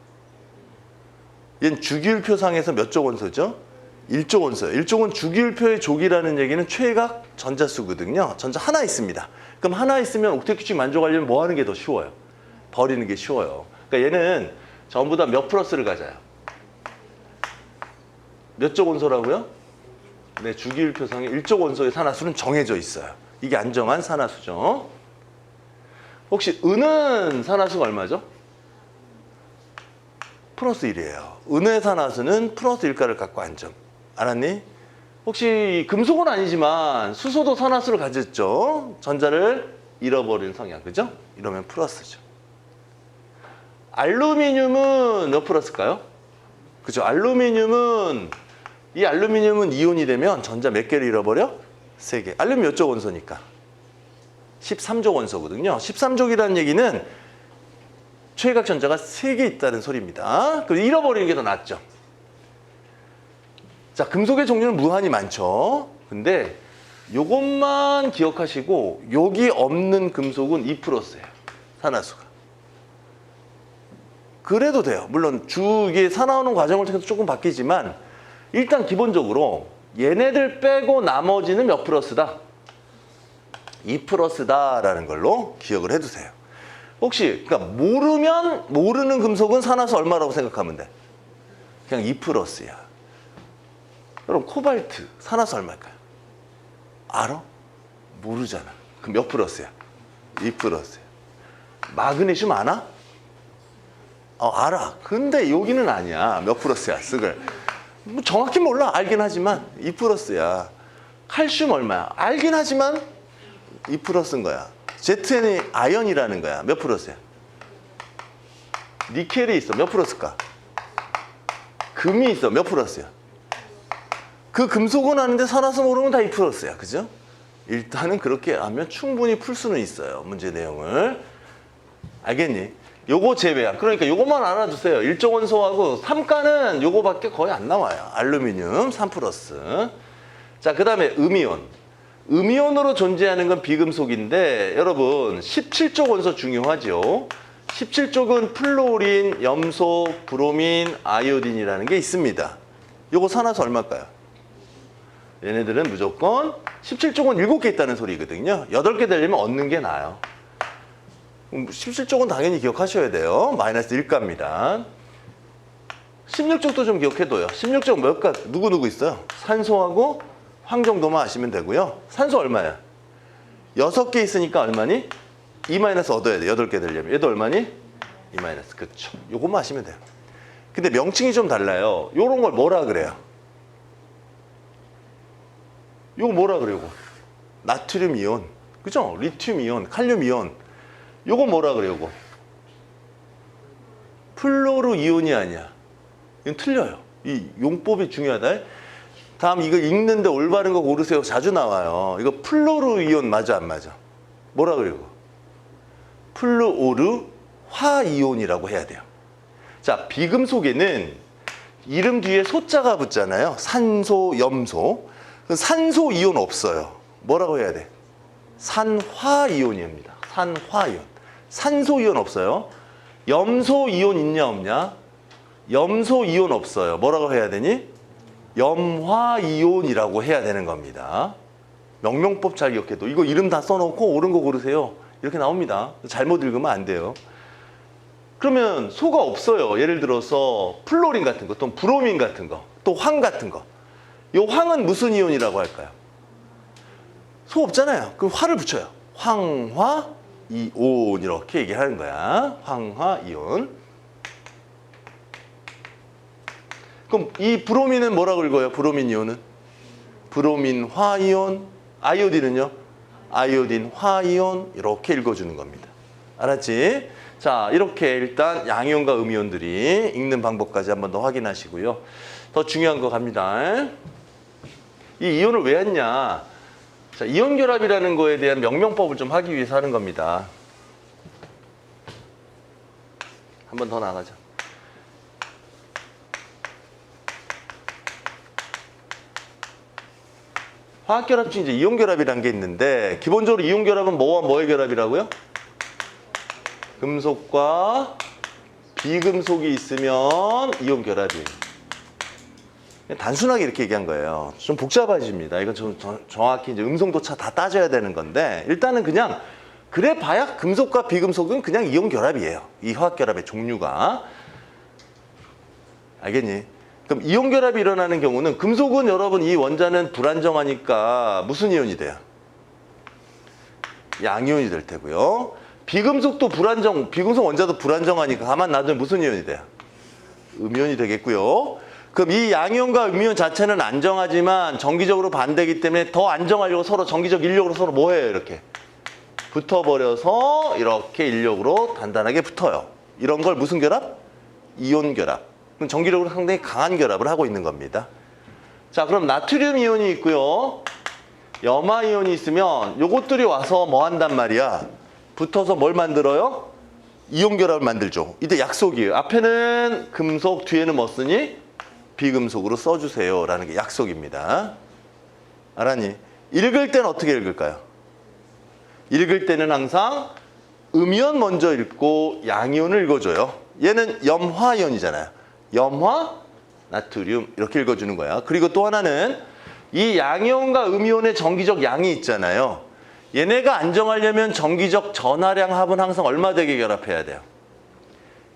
얘는 주기율표상에서 몇 조 원소죠? 1조 원소예요. 1조는 주기율표의 조기라는 얘기는 최각 전자수거든요. 전자 하나 있습니다. 그럼 하나 있으면 옥텟 규칙 만족하려면 뭐 하는 게 더 쉬워요? 버리는 게 쉬워요. 그러니까 얘는 전부 다 몇 플러스를 가져요? 몇 조 원소라고요? 네, 주기율표상에 1조 원소의 산화수는 정해져 있어요. 이게 안정한 산화수죠. 혹시 은은 산화수가 얼마죠? 플러스 1이에요. 은의 산화수는 플러스 1가를 갖고 안정. 알았니? 혹시 금속은 아니지만 수소도 산화수를 가졌죠. 전자를 잃어버린 성향. 그죠? 이러면 플러스죠. 알루미늄은 몇 플러스일까요? 그죠? 알루미늄은 이온이 되면 전자 몇 개를 잃어버려? 3개. 알루미늄 몇 조 원소니까? 13조 원소거든요. 13족이라는 얘기는 최각 전자가 3개 있다는 소리입니다. 그래서 잃어버리는 게 더 낫죠. 자, 금속의 종류는 무한히 많죠. 근데 요것만 기억하시고 여기 없는 금속은 2+예요. 산화수가. 그래도 돼요. 물론 이게 산화하는 과정을 통해서 조금 바뀌지만 일단 기본적으로 얘네들 빼고 나머지는 몇 플러스다? 2+다라는 걸로 기억을 해두세요. 혹시 그러니까 모르는 금속은 산화수 얼마라고 생각하면 돼? 그냥 2+야. 여러분 코발트 산화수 얼마일까요? 알아? 모르잖아. 그럼 몇 플러스야? 2+야. 마그네슘 아나? 알아. 근데 여기는 아니야. 몇 플러스야? 쓱을. 뭐 정확히 몰라. 알긴 하지만 2+야. 칼슘 얼마야? 알긴 하지만 2+인 거야. ZN이 아연이라는 거야. 몇 플러스야? 니켈이 있어. 몇 플러스일까? 금이 있어. 몇 플러스야? 그 금속은 아는데 산화수 모르면 다 2+야. 그죠? 일단은 그렇게 하면 충분히 풀 수는 있어요. 문제 내용을. 알겠니? 요거 제외야. 그러니까 요것만 알아두세요. 1조 원소하고 3가는 요거밖에 거의 안 나와요. 알루미늄 3+. 자, 그 다음에 음이온. 음이온으로 존재하는 건 비금속인데 여러분 17족 원소 중요하죠. 17족은 플로린, 염소, 브로민, 아이오딘이라는 게 있습니다. 요거 산화수 얼마일까요? 얘네들은 무조건 17족은 7개 있다는 소리거든요. 8개 되려면 얻는 게 나아요. 17족은 당연히 기억하셔야 돼요. 마이너스 1가입니다. 16족도 좀 기억해둬요. 16족 몇 가? 누구 있어요? 산소하고 황 정도만 아시면 되고요. 산소 얼마야? 6개 있으니까 얼마니? 2 마이너스 얻어야 돼. 8개 되려면. 얘도 얼마니? 2 마이너스. 그쵸. 요것만 아시면 돼요. 근데 명칭이 좀 달라요. 요런 걸 뭐라 그래요? 요거 뭐라 그래요? 요거? 나트륨 이온. 그죠? 리튬 이온, 칼륨 이온. 요거 뭐라 그래요? 요거? 플로르 이온이 아니야. 이건 틀려요. 이 용법이 중요하다. 다음 이거 읽는데 올바른 거 고르세요. 자주 나와요. 이거 플로르 이온 맞아 안 맞아? 뭐라 그래요? 플루오르 화이온이라고 해야 돼요. 자, 비금속에는 이름 뒤에 소자가 붙잖아요. 산소, 염소. 산소 이온 없어요. 뭐라고 해야 돼? 산화이온입니다. 산화이온. 산소 이온 없어요. 염소 이온 있냐 없냐? 염소 이온 없어요. 뭐라고 해야 되니? 염화이온이라고 해야 되는 겁니다. 명명법 잘 기억해도 이거 이름 다 써놓고 옳은 거 고르세요. 이렇게 나옵니다. 잘못 읽으면 안 돼요. 그러면 소가 없어요. 예를 들어서 플로린 같은 거, 또 브로민 같은 거, 또 황 같은 거. 이 황은 무슨 이온이라고 할까요? 소 없잖아요. 그럼 화를 붙여요. 황화이온 이렇게 얘기하는 거야. 황화이온. 그럼 이 브로민은 뭐라고 읽어요? 브로민 이온은? 브로민 화이온. 아이오딘은요? 아이오딘 화이온. 이렇게 읽어주는 겁니다. 알았지? 자, 이렇게 일단 양이온과 음이온들이 읽는 방법까지 한번 더 확인하시고요. 더 중요한 거 갑니다. 이 이온을 왜 했냐? 자, 이온 결합이라는 거에 대한 명명법을 좀 하기 위해서 하는 겁니다. 한 번 더 나가자. 화학결합 중 이제 이온결합이라는 게 있는데 기본적으로 이온결합은 뭐와 뭐의 결합이라고요? 금속과 비금속이 있으면 이온결합이에요. 단순하게 이렇게 얘기한 거예요. 좀 복잡해집니다. 이건 좀 정확히 이제 음성도차 다 따져야 되는 건데 일단은 그냥 그래 봐야 금속과 비금속은 그냥 이온결합이에요. 이 화학결합의 종류가. 알겠니? 그럼 이온결합이 일어나는 경우는 금속은 여러분 이 원자는 불안정하니까 무슨 이온이 돼요? 양이온이 될 테고요. 비금속도 비금속 원자도 불안정하니까 가만 놔두면 무슨 이온이 돼요? 음이온이 되겠고요. 그럼 이 양이온과 음이온 자체는 안정하지만 정기적으로 반대이기 때문에 더 안정하려고 서로 정기적 인력으로 서로 뭐 해요? 이렇게 붙어버려서 이렇게 인력으로 단단하게 붙어요. 이런 걸 무슨 결합? 이온결합. 그럼 정기력으로 상당히 강한 결합을 하고 있는 겁니다. 자, 그럼 나트륨 이온이 있고요. 염화 이온이 있으면 요것들이 와서 뭐 한단 말이야? 붙어서 뭘 만들어요? 이온 결합을 만들죠. 이때 약속이에요. 앞에는 금속, 뒤에는 뭐 쓰니? 비금속으로 써주세요 라는 게 약속입니다. 알았니? 읽을 때는 어떻게 읽을까요? 읽을 때는 항상 음이온 먼저 읽고 양이온을 읽어줘요. 얘는 염화이온이잖아요. 염화, 나트륨 이렇게 읽어주는 거야. 그리고 또 하나는 이 양이온과 음이온의 정기적 양이 있잖아요. 얘네가 안정하려면 정기적 전하량 합은 항상 얼마 되게 결합해야 돼요?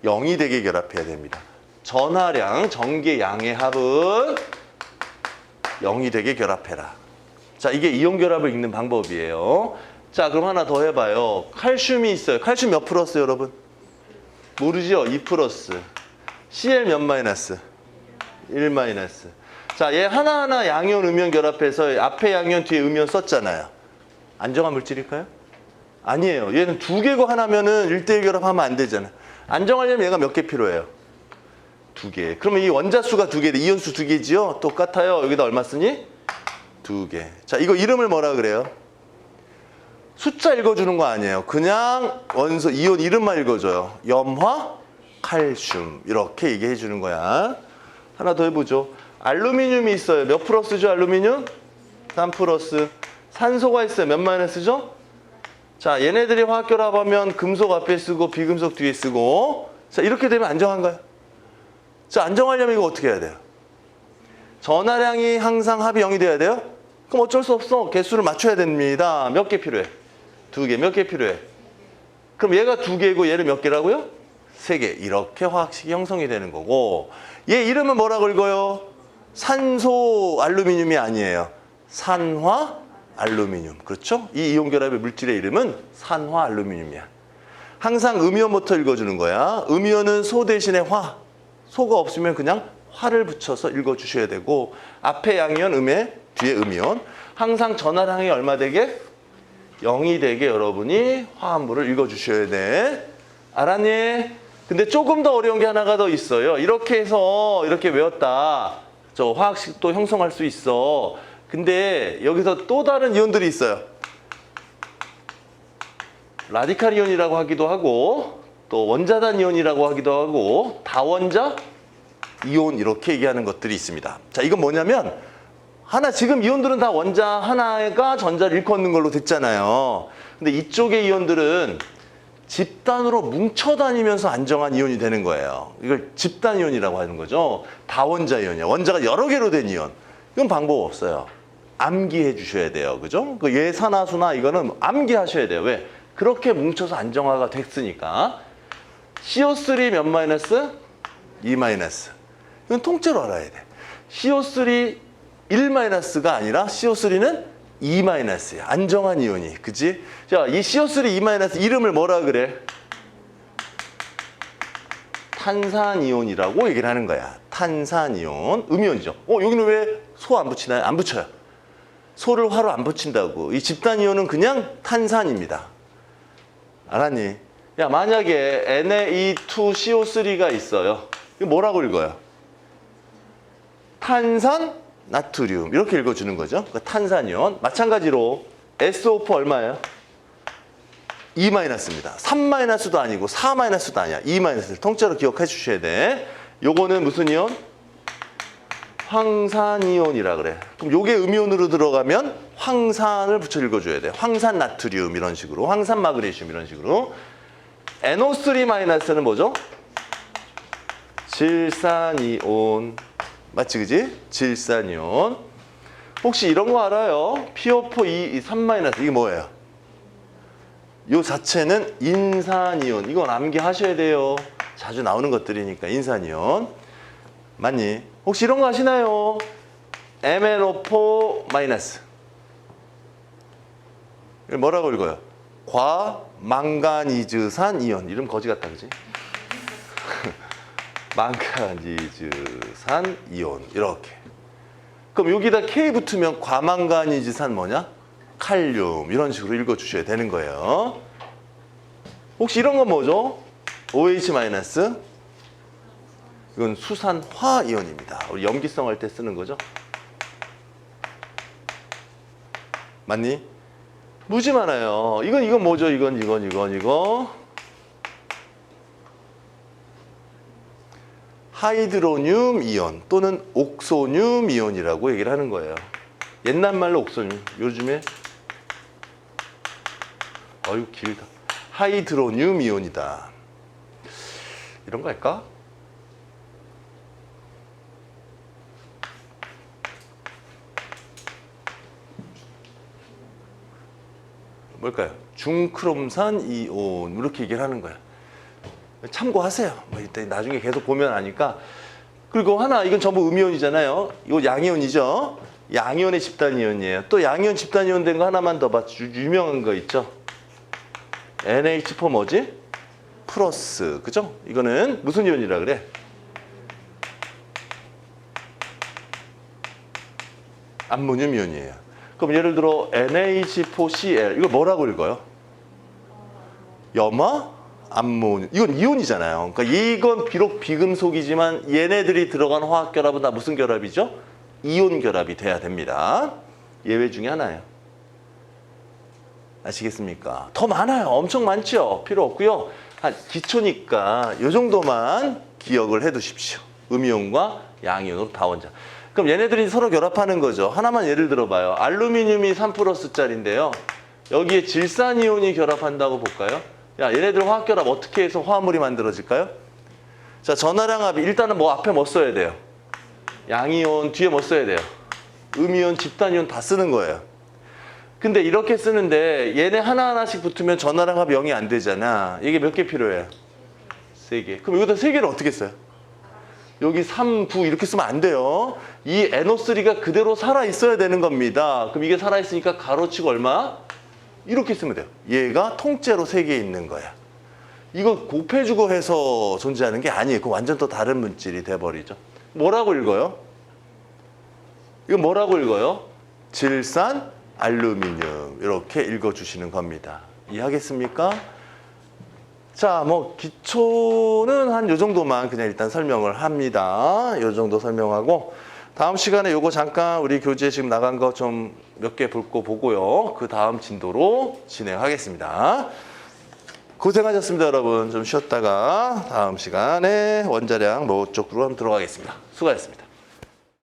0이 되게 결합해야 됩니다. 전하량, 전기의 양의 합은 0이 되게 결합해라. 자, 이게 이온 결합을 읽는 방법이에요. 자, 그럼 하나 더 해봐요. 칼슘이 있어요. 칼슘 몇 플러스 여러분? 모르죠? 2 플러스. Cl 몇 마이너스? 1 마이너스. 자, 얘 하나하나 양이온, 음이온 결합해서 앞에 양이온, 뒤에 음이온 썼잖아요. 안정한 물질일까요? 아니에요. 얘는 두 개고 하나면은 1대1 결합하면 안 되잖아요. 안정하려면 얘가 몇 개 필요해요? 2개. 그러면 이 원자수가 2개, 이온수 2개지요? 똑같아요. 여기다 얼마 쓰니? 2개. 자, 이거 이름을 뭐라 그래요? 숫자 읽어주는 거 아니에요. 그냥 원소, 이온 이름만 읽어줘요. 염화, 칼슘. 이렇게 얘기해 주는 거야. 하나 더 해보죠. 알루미늄이 있어요. 몇 플러스죠, 알루미늄? 3 플러스. 산소가 있어요. 몇 마이너스죠? 자, 얘네들이 화학결합하면 금속 앞에 쓰고 비금속 뒤에 쓰고. 자, 이렇게 되면 안정한가요? 자, 안정하려면 이거 어떻게 해야 돼요? 전하량이 항상 합이 0이 돼야 돼요? 그럼 어쩔 수 없어. 개수를 맞춰야 됩니다. 몇 개 필요해? 2개. 몇 개 필요해? 그럼 얘가 2개고 얘를 몇 개라고요? 3개. 이렇게 화학식이 형성이 되는 거고. 얘 이름은 뭐라고 읽어요? 산소 알루미늄이 아니에요. 산화 알루미늄. 그렇죠? 이 이온결합의 물질의 이름은 산화 알루미늄이야. 항상 음이온부터 읽어주는 거야. 음이온은 소 대신에 화. 소가 없으면 그냥 화를 붙여서 읽어주셔야 되고 앞에 양이온, 음에 뒤에 음이온. 항상 전하량이 얼마 되게? 0이 되게 여러분이 화합물을 읽어주셔야 돼. 알았니? 근데 조금 더 어려운 게 하나가 더 있어요. 이렇게 해서 이렇게 외웠다. 저 화학식도 형성할 수 있어. 근데 여기서 또 다른 이온들이 있어요. 라디칼 이온이라고 하기도 하고 또 원자단 이온이라고 하기도 하고 다원자 이온 이렇게 얘기하는 것들이 있습니다. 자, 이건 뭐냐면 하나 지금 이온들은 다 원자 하나가 전자를 일컫는 걸로 됐잖아요. 근데 이쪽의 이온들은 집단으로 뭉쳐 다니면서 안정한 이온이 되는 거예요. 이걸 집단 이온이라고 하는 거죠. 다원자 이온이야. 원자가 여러 개로 된 이온. 이건 방법 없어요. 암기해 주셔야 돼요. 그죠? 그 예산화수나 이거는 암기하셔야 돼요. 왜? 그렇게 뭉쳐서 안정화가 됐으니까. CO3 몇 마이너스? 2 마이너스. 이건 통째로 알아야 돼. CO3 1 마이너스가 아니라 CO3는 2 마이너스야. 안정한 이온이. 그치? 자, 이 CO3 2 마이너스 이름을 뭐라 그래? 탄산이온이라고 얘기를 하는 거야. 탄산이온. 음이온이죠. 여기는 왜 소 안 붙이나요? 안 붙여요. 소를 화로 안 붙인다고. 이 집단이온은 그냥 탄산입니다. 알았니? 야, 만약에 Na2CO3가 있어요. 이거 뭐라고 읽어요? 탄산, 나트륨. 이렇게 읽어주는 거죠. 그러니까 탄산이온. 마찬가지로 SO4 얼마예요? 2-입니다. 3-도 아니고 4-도 아니야. 2-를 통째로 기억해 주셔야 돼. 요거는 무슨 이온? 황산이온이라 그래. 그럼 요게 음이온으로 들어가면 황산을 붙여 읽어줘야 돼. 황산 나트륨 이런 식으로. 황산 마그네슘 이런 식으로. NO3-는 뭐죠? 질산이온. 맞지 그지? 질산이온. 혹시 이런 거 알아요? PO4 3- 이게 뭐예요? 요 자체는 인산이온. 이건 암기하셔야 돼요. 자주 나오는 것들이니까 인산이온. 맞니? 혹시 이런 거 아시나요? MnO4-. 이걸 뭐라고 읽어요? 과망가니즈산 이온. 이름 거지 같다 그지? 망가니즈산 이온. 이렇게. 그럼 여기다 K 붙으면 과망가니즈산 뭐냐? 칼륨. 이런 식으로 읽어주셔야 되는 거예요. 혹시 이런 건 뭐죠? OH-. 이건 수산화이온입니다. 우리 염기성 할 때 쓰는 거죠. 맞니? 무지 많아요. 이건 뭐죠? 이건. 하이드로늄 이온 또는 옥소늄 이온이라고 얘기를 하는 거예요. 옛날 말로 옥소늄, 요즘에 어휴 길다. 하이드로늄 이온이다. 이런 거 할까? 뭘까요? 중크롬산 이온 이렇게 얘기를 하는 거야. 참고하세요. 뭐 이때 나중에 계속 보면 아니까. 그리고 하나 이건 전부 음이온이잖아요. 이거 양이온이죠. 양이온의 집단이온이에요. 또 양이온 집단이온 된 거 하나만 더 봐. 유명한 거 있죠. NH4 뭐지? 플러스. 그죠? 이거는 무슨 이온이라 그래? 암모늄 이온이에요. 그럼 예를 들어 NH4Cl 이거 뭐라고 읽어요? 염화? 암모늄. 이건 이온이잖아요. 그러니까 이건 비록 비금속이지만 얘네들이 들어간 화학 결합은 다 무슨 결합이죠? 이온 결합이 돼야 됩니다. 예외 중에 하나예요. 아시겠습니까? 더 많아요. 엄청 많죠? 필요 없고요. 한 기초니까 이 정도만 기억을 해 두십시오. 음이온과 양이온으로 다 원자. 그럼 얘네들이 서로 결합하는 거죠. 하나만 예를 들어봐요. 알루미늄이 3+짜리인데요. 여기에 질산이온이 결합한다고 볼까요? 야, 얘네들 화학 결합 어떻게 해서 화합물이 만들어질까요? 자, 전하량 합이 일단은 뭐 앞에 뭐 써야 돼요? 양이온, 뒤에 뭐 써야 돼요? 음이온, 집단이온 다 쓰는 거예요. 근데 이렇게 쓰는데 얘네 하나하나씩 붙으면 전하량 합이 0이 안 되잖아. 이게 몇 개 필요해요? 3개. 그럼 여기다 3개를 어떻게 써요? 여기 3, 9 이렇게 쓰면 안 돼요. 이 NO3가 그대로 살아있어야 되는 겁니다. 그럼 이게 살아있으니까 가로치고 얼마? 이렇게 쓰면 돼요. 얘가 통째로 3개 있는 거야. 이거 곱해주고 해서 존재하는 게 아니에요. 그 완전 또 다른 물질이 돼버리죠. 뭐라고 읽어요? 이거 뭐라고 읽어요? 질산, 알루미늄 이렇게 읽어주시는 겁니다. 이해하겠습니까? 자, 뭐 기초는 한 요 정도만 그냥 일단 설명을 합니다. 요 정도 설명하고 다음 시간에 요거 잠깐 우리 교재 지금 나간 거 좀 몇 개 볼 거 보고요. 그 다음 진도로 진행하겠습니다. 고생하셨습니다, 여러분. 좀 쉬었다가 다음 시간에 원자량 뭐 쪽으로 한번 들어가겠습니다. 수고하셨습니다.